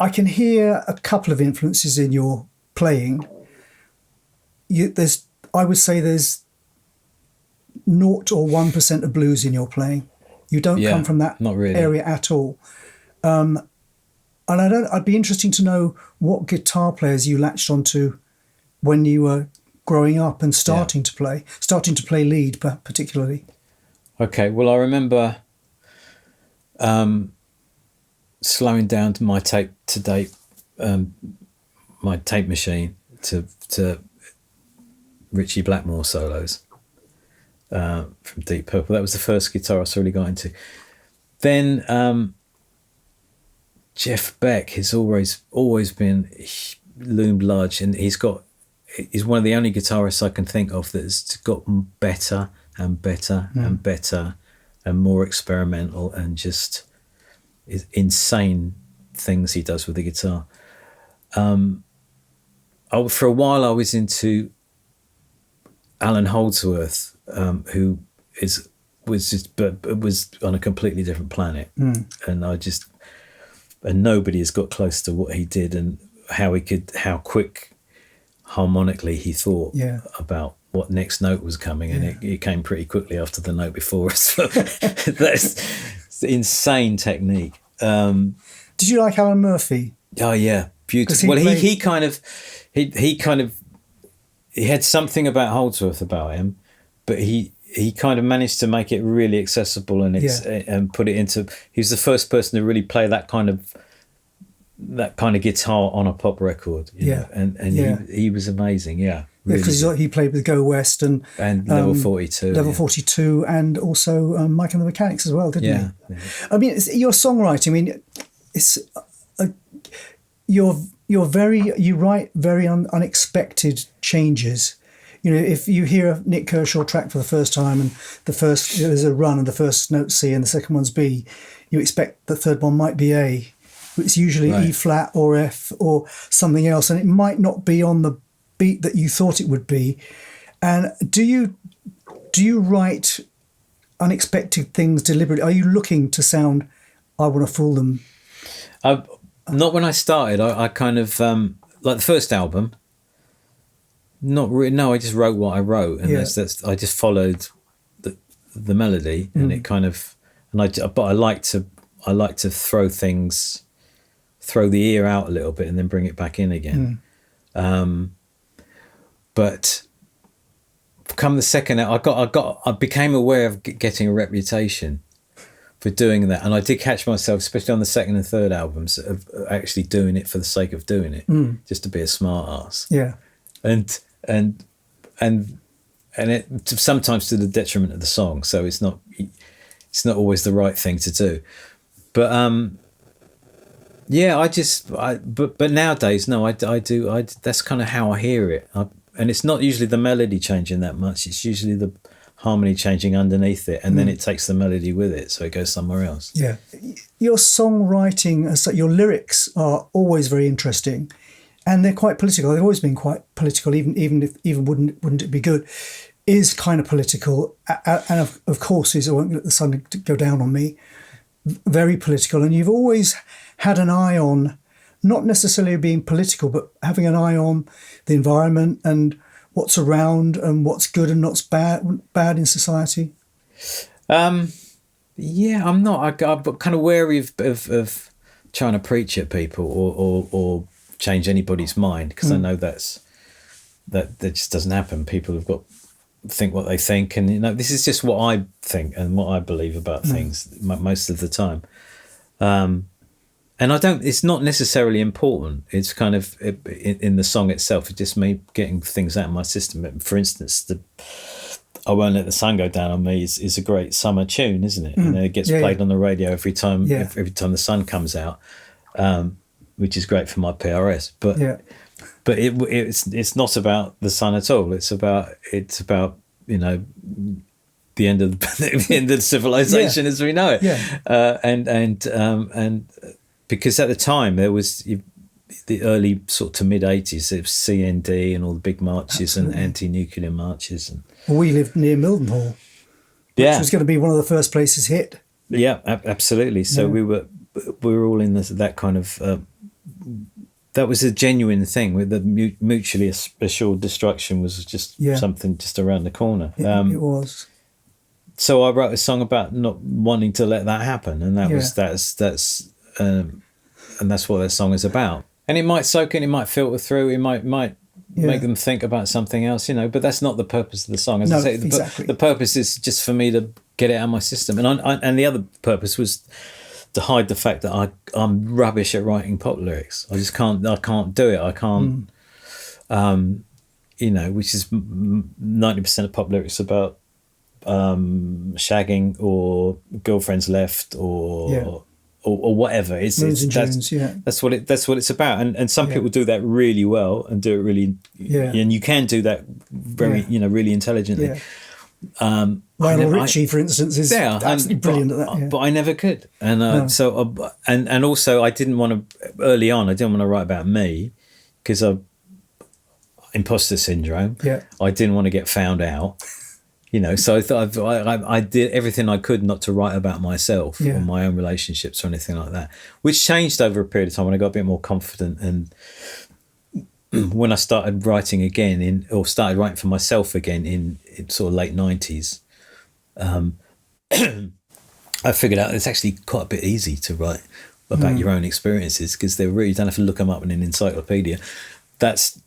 I can hear a couple of influences in your playing. I would say there's 0 or 1% of blues in your playing. You don't come from that not really. area at all. And I'd be interesting to know what guitar players you latched onto when you were growing up and starting to play lead particularly. Okay, well, I remember slowing down to my tape machine to Ritchie Blackmore solos from Deep Purple. That was the first guitar I really got into. Then Jeff Beck has always been loomed large, and he's one of the only guitarists I can think of that's got better and better and better and more experimental, and just insane things he does with the guitar. For a while I was into Alan Holdsworth, who was on a completely different planet, and nobody has got close to what he did, and how quick harmonically he thought about what next note was coming, and it came pretty quickly after the note before us. So that's insane technique. Did you like Alan Murphy? Oh yeah, beautiful. Well, he kind of had something about Holdsworth about him, but he kind of managed to make it really accessible, and and put it into. He's the first person to really play that kind of guitar on a pop record. You know? And he was amazing. Yeah, because he played with Go West and Level 42, Level 42, and also Mike and the Mechanics as well, didn't he? Yeah. I mean, your songwriting. I mean, it's you write very unexpected changes. You know, if you hear a Nick Kershaw track for the first time, and there's a run and the first note's C and the second one's B, you expect the third one might be A. It's usually E flat or F or something else, and it might not be on the beat that you thought it would be. And do you write unexpected things deliberately? Are you looking to sound, I want to fool them? Not when I started. I kind of like the first album. Not really. No, I just wrote what I wrote, and that's I just followed the melody, and it kind of. But I like to throw the ear out a little bit and then bring it back in again. But come the second out, I became aware of getting a reputation for doing that, and I did catch myself, especially on the second and third albums, of actually doing it for the sake of doing it, just to be a smart ass. Yeah, and it sometimes to the detriment of the song. So it's not always the right thing to do. But but nowadays, no, I do. That's kind of how I hear it. And it's not usually the melody changing that much. It's usually the harmony changing underneath it, and then it takes the melody with it, so it goes somewhere else. Yeah, your songwriting, your lyrics are always very interesting, and they're quite political. They've always been quite political, even wouldn't it be good? Is kind of political, and of course is I won't let the sun go down on me. Very political, and you've always had an eye on, not necessarily being political, but having an eye on the environment and what's around and what's good and what's bad in society. I'm not. I'm kind of wary of trying to preach at people or change anybody's mind, because I know that just doesn't happen. People have got think what they think, and this is just what I think and what I believe about things most of the time. And it's not necessarily important. It's kind of in the song itself. It's just me getting things out of my system. For instance, I Won't Let the Sun Go Down on Me is a great summer tune, isn't it? It gets played on the radio every time the sun comes out, which is great for my PRS. But it's not about the sun at all. It's about the end of the end of civilization as we know it. And because at the time there was the early sort to mid 80s, it was CND and all the big marches and anti-nuclear marches. And we lived near Mildenhall, which was going to be one of the first places hit. Yeah, absolutely. So we were all in that kind of that was a genuine thing. With the mutually assured destruction was just something just around the corner. It was. So I wrote a song about not wanting to let that happen, and and that's what that song is about. And it might soak in, it might filter through, it might make them think about something else, but that's not the purpose of the song. As I say, exactly. The purpose is just for me to get it out of my system, and the other purpose was to hide the fact that I'm rubbish at writing pop lyrics. I can't do it. I can't, which is 90% of pop lyrics about shagging or girlfriends left or whatever. That's what it's about. And some people do that really well and do it really, and you can do that very, really intelligently. Lionel Richie, for instance, is absolutely brilliant at that. But I never could, and and also I didn't want to early on. I didn't want to write about me because of imposter syndrome. Yeah, I didn't want to get found out. So I thought I did everything I could not to write about myself or my own relationships or anything like that, which changed over a period of time when I got a bit more confident. And when I started writing again started writing for myself again in sort of late 90s, I figured out it's actually quite a bit easy to write about your own experiences because you don't have to look them up in an encyclopedia. That's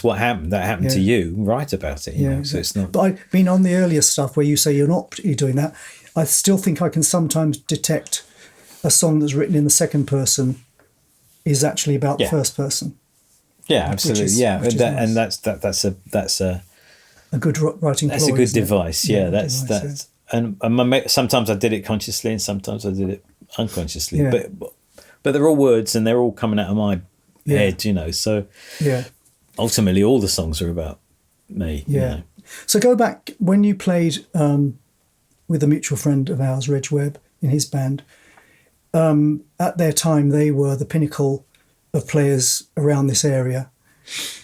what happened. That happened to you. Write about it. So it's not. But I mean, on the earlier stuff where you say you're not particularly doing that, I still think I can sometimes detect a song that's written in the second person is actually about the first person. Yeah, absolutely. Which is nice. And that's a good writing. That's ploy, a good device. Yeah, that's. And sometimes I did it consciously, and sometimes I did it unconsciously. Yeah. But they're all words, and they're all coming out of my head. So ultimately, all the songs are about me. Yeah. So go back when you played with a mutual friend of ours, Reg Webb, in his band. At their time, they were the pinnacle of players around this area,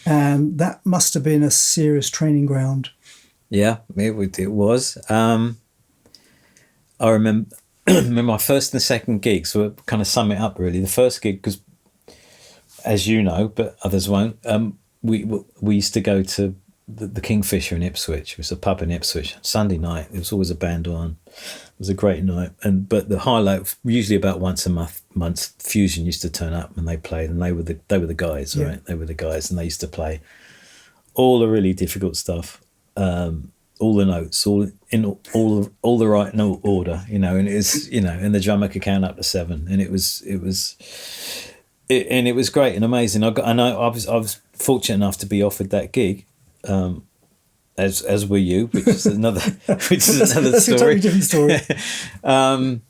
and that must have been a serious training ground. Yeah, it was. I remember my first and second gigs were kind of sum it up really. The first gig, because as you know, but others won't, we used to go to the Kingfisher in Ipswich. It was a pub in Ipswich. Sunday night, there was always a band on. It was a great night. But the highlight, usually about once a month, Fusion used to turn up and they played, and they were the guys, right? They were the guys, and they used to play all the really difficult stuff, all the notes, all the right note order, and it was, and the drummer could count up to 7, and it was great and amazing. I was fortunate enough to be offered that gig. As were you, which is another story. That's a totally different story. But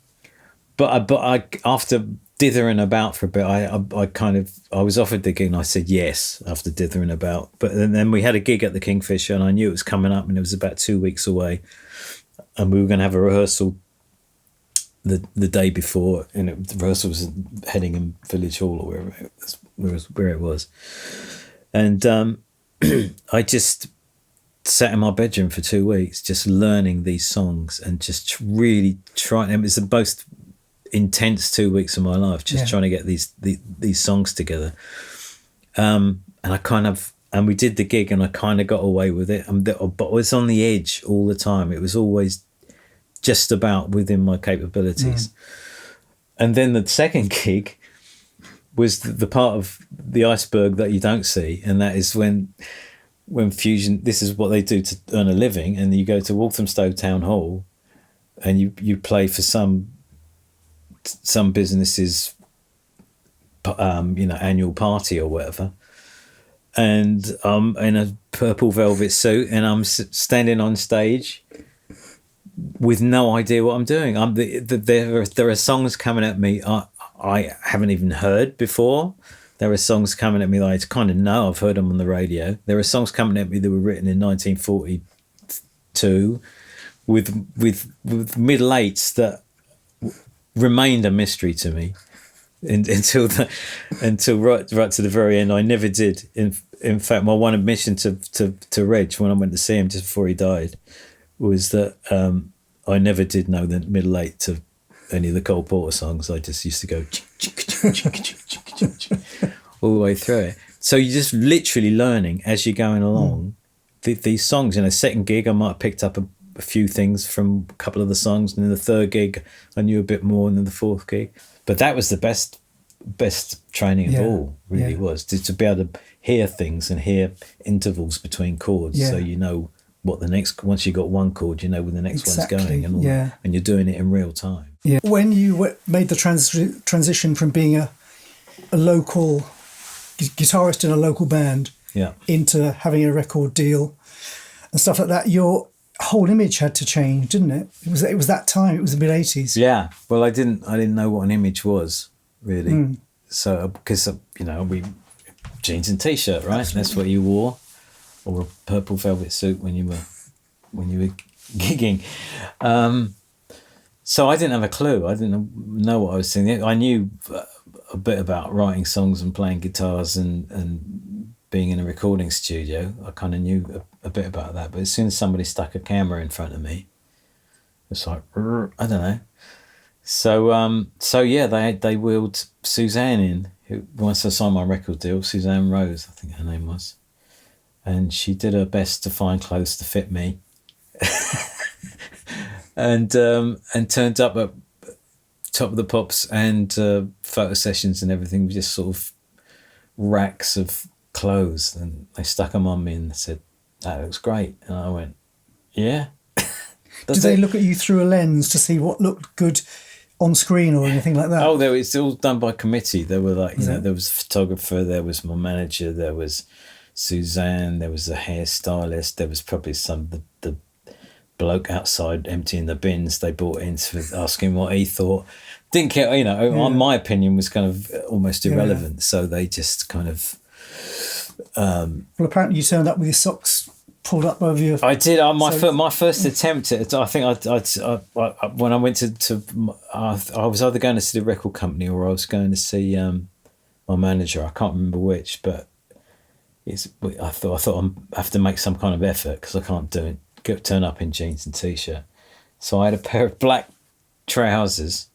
I after dithering about for a bit, I was offered the gig and I said yes after dithering about. But then we had a gig at the Kingfisher and I knew it was coming up and it was about 2 weeks away, and we were going to have a rehearsal the day before, and the rehearsal was in Headingham Village Hall or where it was, and I just sat in my bedroom for 2 weeks just learning these songs and just really trying. It was the most intense 2 weeks of my life, just trying to get these songs together. And we did the gig and I kind of got away with it, but I was on the edge all the time. It was always just about within my capabilities. And then the second gig was the part of the iceberg that you don't see, and that is when Fusion, this is what they do to earn a living, and you go to Walthamstow Town Hall and you play for some businesses annual party or whatever, and I'm in a purple velvet suit and I'm standing on stage with no idea what I'm doing. There are songs coming at me I haven't even heard before. There are songs coming at me that I kind of know. I've heard them on the radio. There are songs coming at me that were written in 1942 with middle eights that remained a mystery to me until right to the very end. I never did. In fact, my one admission to Reg when I went to see him just before he died was that I never did know the middle eight to any of the Cole Porter songs. I just used to go all the way through it. So you're just literally learning as you're going along these songs. In a second gig, I might have picked up a few things from a couple of the songs, and in the third gig, I knew a bit more than the fourth gig. But that was the best training of all, really was, to be able to hear things and hear intervals between chords, so you know what the next, once you got one chord, you know where the next one's going, and all that, and you're doing it in real time. Yeah. When you made the transition from being a local guitarist in a local band into having a record deal and stuff like that, your whole image had to change, didn't it? It was that time. It was the mid-80s. Yeah. Well, I didn't know what an image was, really. So because we jeans and t-shirt, right? That's what you wore, or a purple velvet suit when you were gigging. So I didn't have a clue. I didn't know what I was singing. I knew a bit about writing songs and playing guitars and being in a recording studio. I kind of knew a bit about that. But as soon as somebody stuck a camera in front of me, it's like, I don't know. So yeah, they wheeled Suzanne in. Who, once I signed my record deal, Suzanne Rose, I think her name was, and she did her best to find clothes to fit me, and turned up at Top of the Pops and photo sessions and everything with just sort of racks of clothes, and they stuck them on me and said, "That looks great," and I went, "Yeah." Did they look at you through a lens to see what looked good on screen or anything like that? Oh, it's all done by committee. There were there was a photographer, there was my manager, there was Suzanne, there was a hairstylist, there was probably the bloke outside emptying the bins they brought in for asking what he thought. Didn't care, my opinion was kind of almost irrelevant. So they just kind of... well, apparently you turned up with your socks pulled up over your... I did. My first attempt at it, I think I when I went to I was either going to see the record company or I was going to see my manager. I can't remember which, but I thought I have to make some kind of effort because I can't turn up in jeans and t-shirt. So I had a pair of black trousers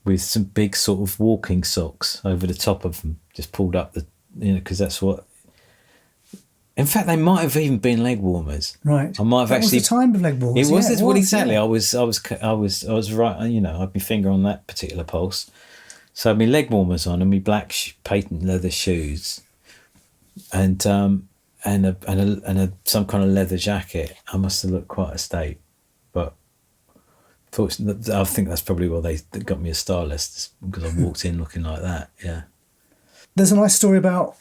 with some big sort of walking socks over the top of them, just pulled up because that's what... In fact, they might have even been leg warmers. Right. I might have actually... was the time of leg warmers. It was. What exactly? Yeah. I was right. I had my finger on that particular pulse. So my leg warmers on and my black patent leather shoes, and some kind of leather jacket. I must have looked quite a state, but I think that's probably why they got me a stylist, because I walked in looking like that. Yeah. There's a nice story about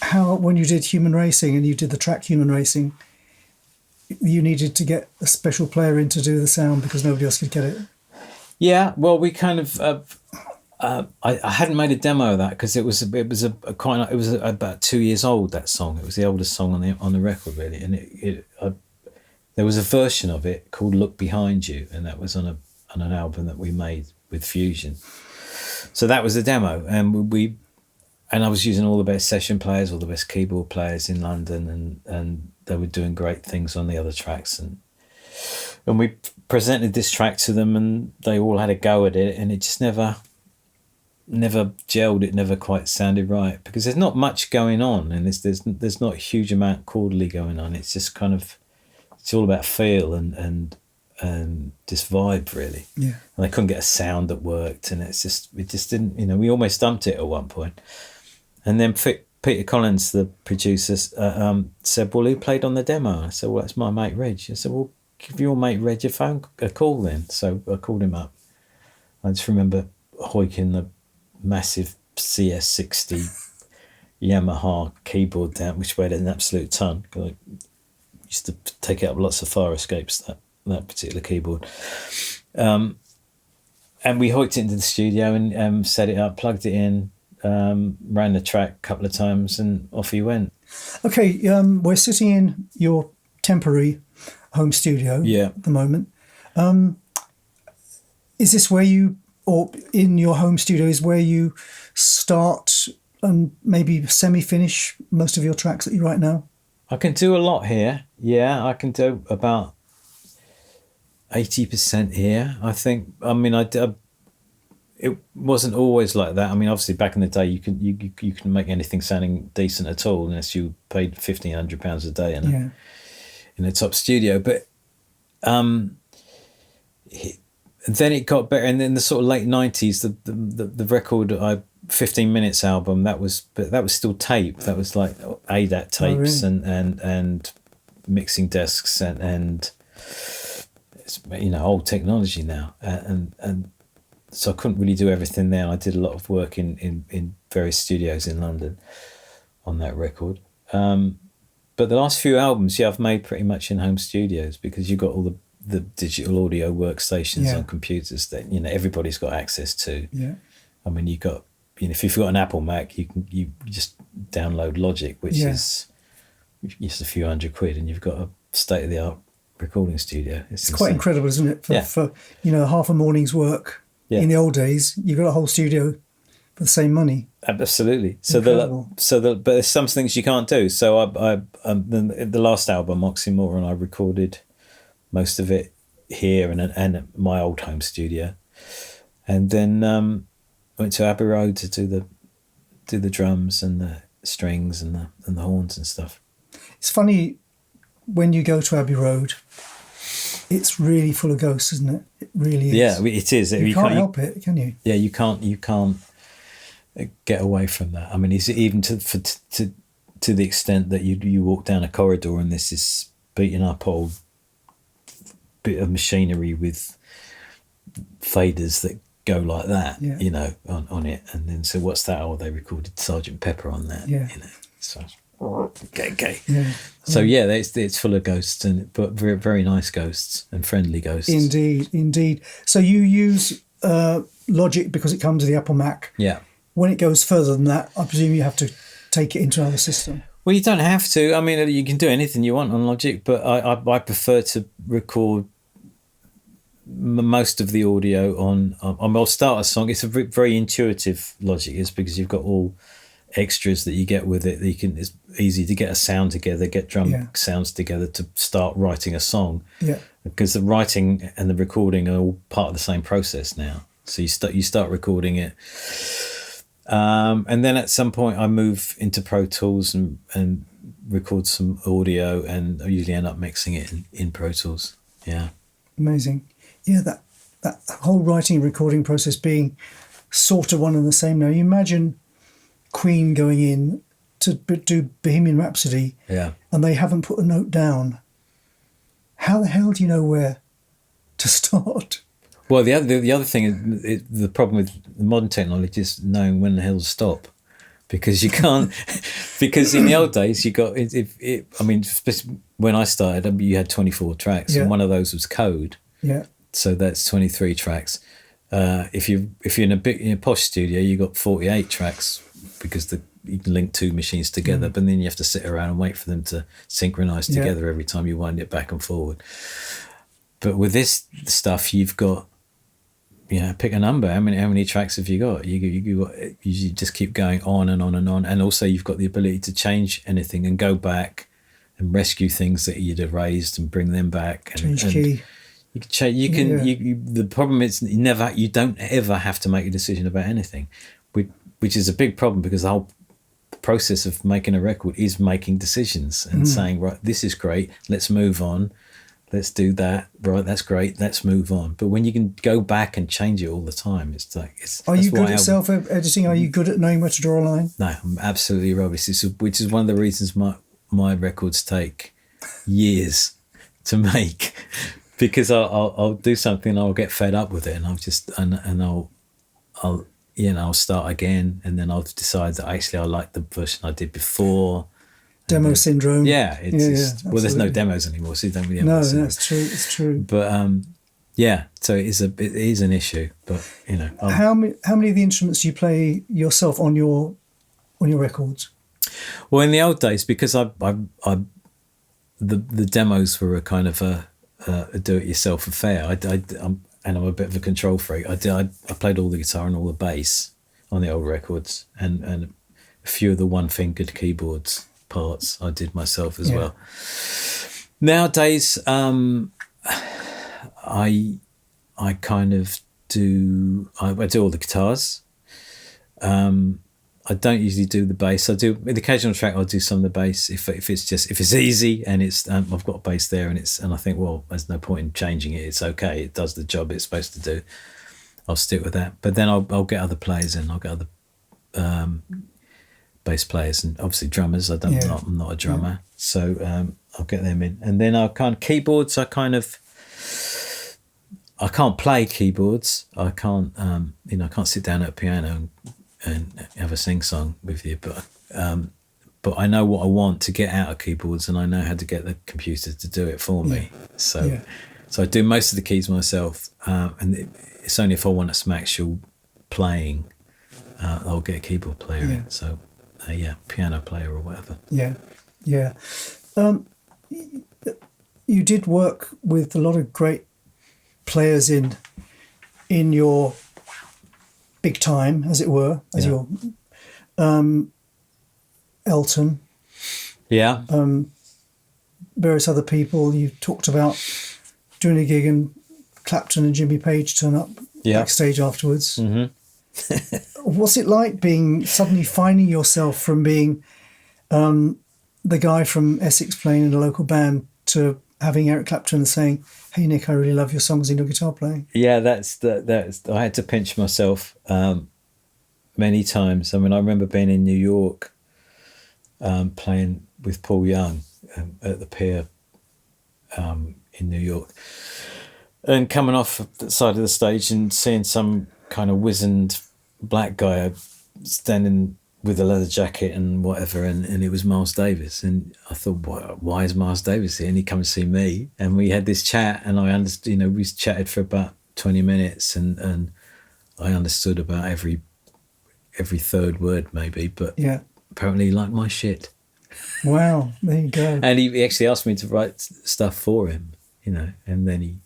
how when you did Human Racing and you did the track Human Racing, you needed to get a special player in to do the sound because nobody else could get it. Yeah, well, we kind of I hadn't made a demo of that because it was about 2 years old, that song. It was the oldest song on the record, really, and there was a version of it called Look Behind You, and that was on an album that we made with Fusion. So that was the demo, and I was using all the best session players, all the best keyboard players in London, and they were doing great things on the other tracks. And we presented this track to them, and they all had a go at it, and it just never gelled. It never quite sounded right because there's not much going on, and there's not a huge amount chordally going on. It's just kind of, it's all about feel and just vibe, really. Yeah. And they couldn't get a sound that worked, and it just didn't. We almost dumped it at one point. And then Peter Collins, the producer, said, "Well, who played on the demo?" I said, "Well, that's my mate Reg." I said, "Well, give your mate Reg a call then." So I called him up. I just remember hoiking the massive CS60 Yamaha keyboard down, which weighed an absolute ton. I used to take out lots of fire escapes, that particular keyboard. And we hoiked it into the studio and set it up, plugged it in, ran the track a couple of times, and off he went. Okay, we're sitting in your temporary home studio at the moment. Is this where or in your home studio is where you start and maybe semi-finish most of your tracks that you write now? I can do a lot here. Yeah, I can do about 80% here, I think. I mean, it wasn't always like that. I mean, obviously back in the day, you can make anything sounding decent at all unless you paid £1,500 a day in a top studio. But then it got better, and then the sort of late 90s, the record 15 Minutes album, that was still tape. That was like ADAT tapes and mixing desks and it's, old technology now, and so I couldn't really do everything there. I did a lot of work in various studios in London on that record. But the last few albums, I've made pretty much in home studios, because you've got all the digital audio workstations on computers that everybody's got access to. Yeah. I mean, you got if you've got an Apple Mac, you just download Logic, which is just a few £100, and you've got a state of the art recording studio. It's quite incredible, isn't it? For half a morning's work in the old days, you got a whole studio for the same money. Absolutely. Incredible. But there's some things you can't do. So the last album, Oxymoron, I recorded most of it here and at my old home studio, and then went to Abbey Road to do the drums and the strings and the horns and stuff. It's funny, when you go to Abbey Road, it's really full of ghosts, isn't it? It really is. Yeah, it is. You can't help it, can you? Yeah, you can't get away from that. I mean, it's even to the extent that you walk down a corridor and there's this beaten up old bit of machinery with faders that go like that, on it, and then so what's that? Oh, they recorded Sergeant Pepper on that. So okay. Yeah. So it's full of ghosts, but very, very nice ghosts and friendly ghosts. Indeed. So you use Logic because it comes with the Apple Mac. Yeah. When it goes further than that, I presume you have to take it into another system. Well, you don't have to. I mean, you can do anything you want on Logic, but I prefer to record most of the audio on. I'll start a song. It's a very intuitive Logic, is because you've got all extras that you get with it. It's easy to get a sound together, get drum sounds together to start writing a song. Yeah. Because the writing and the recording are all part of the same process now. So you start recording it. And then at some point I move into Pro Tools and record some audio, and I usually end up mixing it in Pro Tools. Yeah. Amazing. Yeah, that whole writing and recording process being sort of one and the same now. You imagine Queen going in to do Bohemian Rhapsody, and they haven't put a note down. How the hell do you know where to start? Well, the other thing is the problem with modern technology is knowing when the hell to stop, because you can't. Because in the old days, you got when I started, you had 24 tracks, and one of those was code. Yeah. So that's 23 tracks. If you're in a posh studio, you got 48 tracks, because you can link two machines together, but then you have to sit around and wait for them to synchronize together every time you wind it back and forward. But with this stuff, you've got, pick a number. How many tracks have you got? You just keep going on and on and on, and also you've got the ability to change anything and go back and rescue things that you'd erased and bring them back. And, change key. You can change. You can. The problem is you don't ever have to make a decision about anything, which is a big problem, because the whole process of making a record is making decisions and saying, right, this is great, let's move on. Let's do that. Right, that's great. Let's move on. But when you can go back and change it all the time, it's like it's. Are you good at self-editing? Are you good at knowing where to draw a line? No, I'm absolutely rubbish. Which is one of the reasons my records take years to make, because I'll do something and I'll get fed up with it, and I'll just and I'll start again, and then I'll decide that actually I like the version I did before. Demo syndrome. Yeah, well, there's no demos anymore, so you don't really have no, that's true. It's true. But so it is an issue. But how many of the instruments do you play yourself on your records? Well, in the old days, because the demos were a kind of a do-it-yourself affair. I'm a bit of a control freak. I played all the guitar and all the bass on the old records, and a few of the one-fingered keyboards parts I did myself as well. Nowadays, I kind of do all the guitars. I don't usually do the bass. I do the occasional track. I'll do some of the bass if it's easy and it's I've got a bass there and I think, well, there's no point in changing it. It's okay. It does the job it's supposed to do. I'll stick with that. But then I'll get other players in. I'll get other bass players and obviously drummers. I'm not a drummer, so I'll get them in. And then I'll kind of keyboards. I can't play keyboards. I can't I can't sit down at a piano and have a sing song with you, but I know what I want to get out of keyboards, and I know how to get the computer to do it for me. So I do most of the keys myself, and it's only if I want some actual playing, I'll get a keyboard player in. So piano player or whatever. You did work with a lot of great players in your big time, as it were, as your Elton, various other people. You talked about doing a gig and Clapton and Jimmy Page turn up backstage afterwards. What's it like suddenly finding yourself from being the guy from Essex playing in a local band to having Eric Clapton saying, "Hey Nick, I really love your songs and your guitar playing"? Yeah, that's I had to pinch myself many times. I mean, I remember being in New York playing with Paul Young at the Pier in New York, and coming off the side of the stage and seeing some kind of wizened black guy standing with a leather jacket and whatever, and it was Miles Davis, and I thought, why is Miles Davis here? And he come and see me, and we had this chat, and I understood. We chatted for about 20 minutes, and I understood about every third word maybe, but apparently he liked my shit. Wow, there you go. And he actually asked me to write stuff for him, and then he,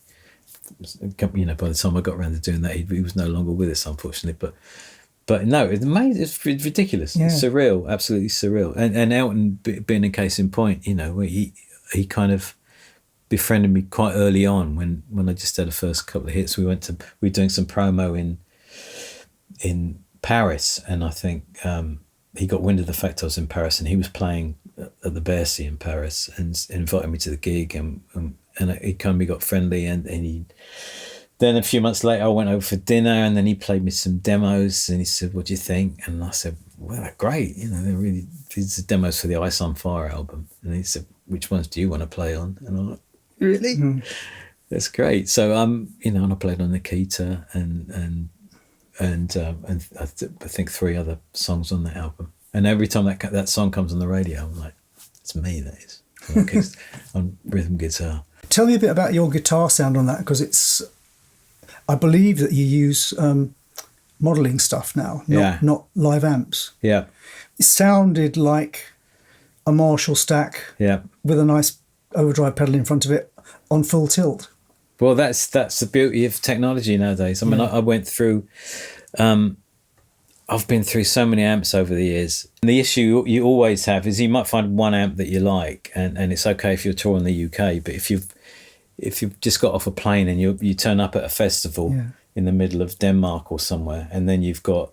by the time I got around to doing that, he was no longer with us, unfortunately, But no, it's amazing. It's ridiculous. Yeah. It's surreal, absolutely surreal. And Elton being a case in point, he kind of befriended me quite early on when I just had the first couple of hits. We were doing some promo in Paris, and I think he got wind of the fact I was in Paris, and he was playing at the Bercy in Paris and invited me to the gig, and he kind of got friendly, and he. Then a few months later, I went over for dinner, and then he played me some demos, and he said, "What do you think?" And I said, "Well, they're great. They're really, these are demos for the Ice on Fire album." And he said, "Which ones do you want to play on?" And I'm like, "Really? That's great." So and I played on Nikita and I think 3 other songs on that album. And every time that song comes on the radio, I'm like, "It's me, that is." On rhythm guitar. Tell me a bit about your guitar sound on that, because I believe that you use modelling stuff now, not live amps. Yeah. It sounded like a Marshall stack with a nice overdrive pedal in front of it on full tilt. Well, that's the beauty of technology nowadays. I mean, I went through... I've been through so many amps over the years. And the issue you always have is you might find one amp that you like, and it's okay if you're touring the UK, but if you've just got off a plane and you turn up at a festival in the middle of Denmark or somewhere, and then you've got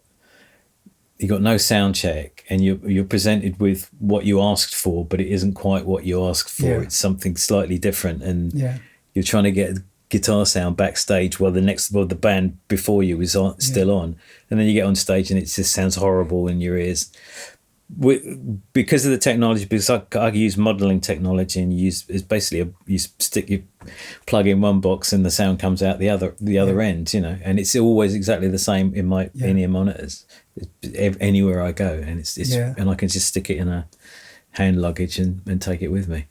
no sound check, and you're presented with what you asked for, but it isn't quite what you asked for. It's something slightly different, and you're trying to get a guitar sound backstage while the band before you is still on, and then you get on stage and it just sounds horrible in your ears. Because of the technology, because I use modelling technology, and it's basically you stick your plug in one box and the sound comes out the other end, and it's always exactly the same in my in-ear monitors anywhere I go, and it's and I can just stick it in a hand luggage and take it with me.